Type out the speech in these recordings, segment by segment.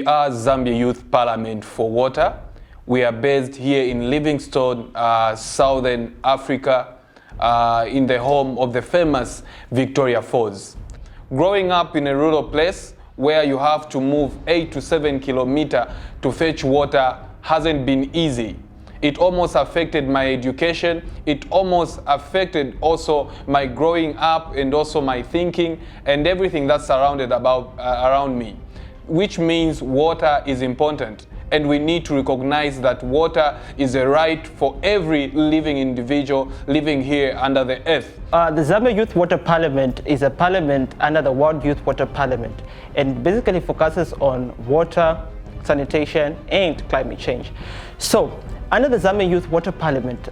are Zambia Youth Parliament for Water. We are based here in Livingstone, Southern Africa, in the home of the famous Victoria Falls. Growing up in a rural place where you have to move 8 to 7 kilometers to fetch water hasn't been easy. It almost affected my education. It almost affected also my growing up and also my thinking and everything that's surrounded around me, which means water is important. And we need to recognize that water is a right for every living individual living here under the earth. The Zambia Youth Water Parliament is a parliament under the World Youth Water Parliament, and basically focuses on water, sanitation, and climate change. So, under the Zambia Youth Water Parliament,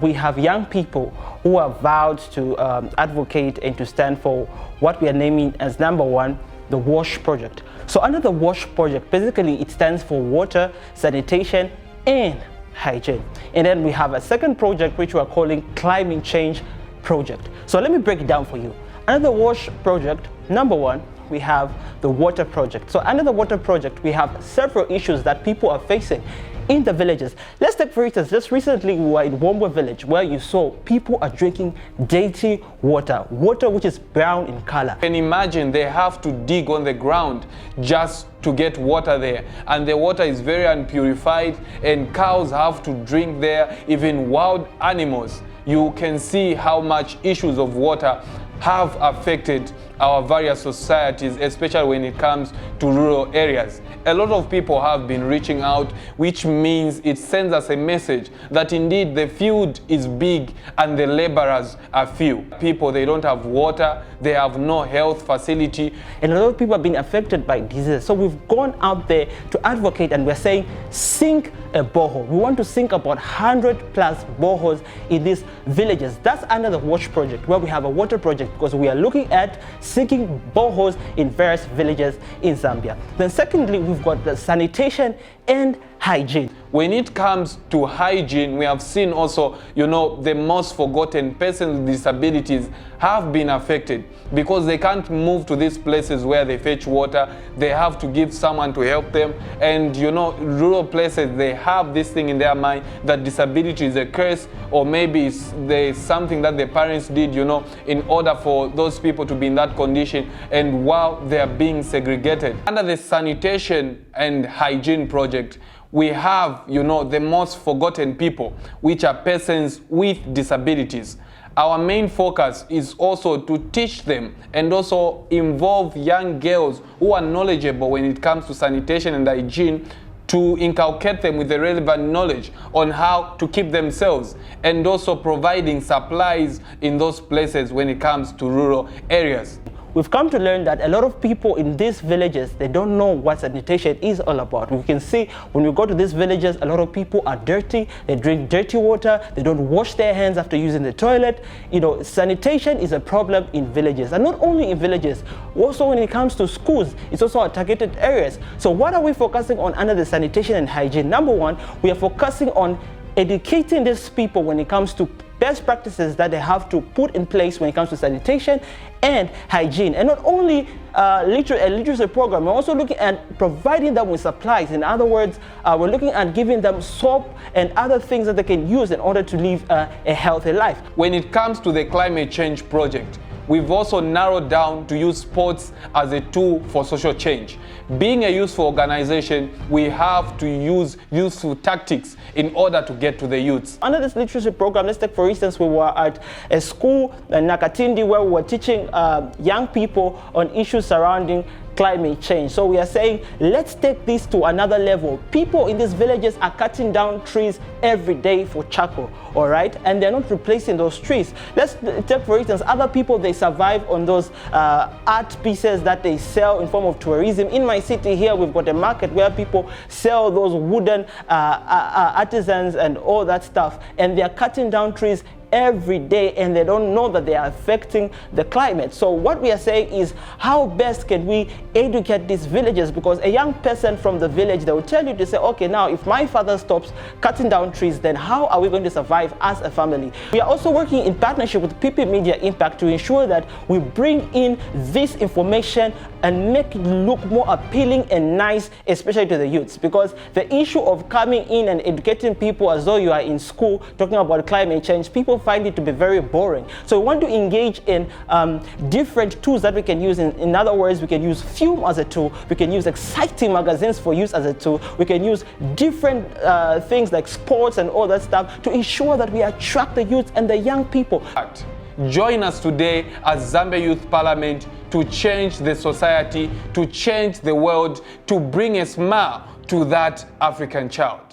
we have young people who are vowed to advocate and to stand for what we are naming as number one, the WASH project. So under the WASH project, basically it stands for water, sanitation, and hygiene. And then we have a second project which we are calling climate change project. So let me break it down for you. Under the WASH project, number one, we have the water project. So under the water project, we have several issues that people are facing in the villages. Let's take for instance, just recently we were in Wombwe village where you saw people are drinking dirty water which is brown in color. And imagine they have to dig on the ground just to get water there, and the water is very unpurified and cows have to drink there, even wild animals. You can see how much issues of water have affected our various societies, especially when it comes to rural areas. A lot of people have been reaching out, which means it sends us a message that indeed the field is big and the laborers are few. People, they don't have water, they have no health facility. And a lot of people have been affected by disease. So we've gone out there to advocate, and we're saying sink a borehole. We want to sink about 100 plus boreholes in these villages. That's under the WASH project, where we have a water project, because we are looking at sinking boreholes in various villages in Zambia. Then secondly, we've got the sanitation and hygiene. When it comes to hygiene, we have seen also, the most forgotten persons with disabilities have been affected because they can't move to these places where they fetch water. They have to give someone to help them. And rural places, they have this thing in their mind that disability is a curse, or maybe there's something that the parents did, in order for those people to be in that condition, and while they are being segregated. Under the sanitation and hygiene project, we have, the most forgotten people, which are persons with disabilities. Our main focus is also to teach them and also involve young girls who are knowledgeable when it comes to sanitation and hygiene, to inculcate them with the relevant knowledge on how to keep themselves, and also providing supplies in those places when it comes to rural areas. We've come to learn that a lot of people in these villages, they don't know what sanitation is all about. We can see when we go to these villages, a lot of people are dirty, they drink dirty water, they don't wash their hands after using the toilet. Sanitation is a problem in villages, and not only in villages, also when it comes to schools, it's also our targeted areas. So what are we focusing on under the sanitation and hygiene? Number one, we are focusing on educating these people when it comes to best practices that they have to put in place when it comes to sanitation and hygiene. And not only a literacy program, we're also looking at providing them with supplies. In other words, we're looking at giving them soap and other things that they can use in order to live a healthy life. When it comes to the climate change project, we've also narrowed down to use sports as a tool for social change. Being a useful organization, we have to use useful tactics in order to get to the youths. Under this literacy program, let's take for instance, we were at a school in Nakatindi where we were teaching young people on issues surrounding climate change. So we are saying, let's take this to another level. People in these villages are cutting down trees every day for charcoal, all right? And they're not replacing those trees. Let's take, for instance, other people, they survive on those art pieces that they sell in form of tourism. In my city here, we've got a market where people sell those wooden artisans and all that stuff, and they're cutting down trees every day and they don't know that they are affecting the climate. So what we are saying is, how best can we educate these villagers? Because a young person from the village, they will tell you to say, okay, now if my father stops cutting down trees, then how are we going to survive as a family? We are also working in partnership with PP Media Impact to ensure that we bring in this information and make it look more appealing and nice, especially to the youths. Because the issue of coming in and educating people as though you are in school talking about climate change, people find it to be very boring. So we want to engage in different tools that we can use. In other words, we can use film as a tool, we can use exciting magazines for use as a tool, we can use different things like sports and all that stuff to ensure that we attract the youth and the young people. Join us today as Zambia Youth Parliament to change the society, to change the world, to bring a smile to that African child.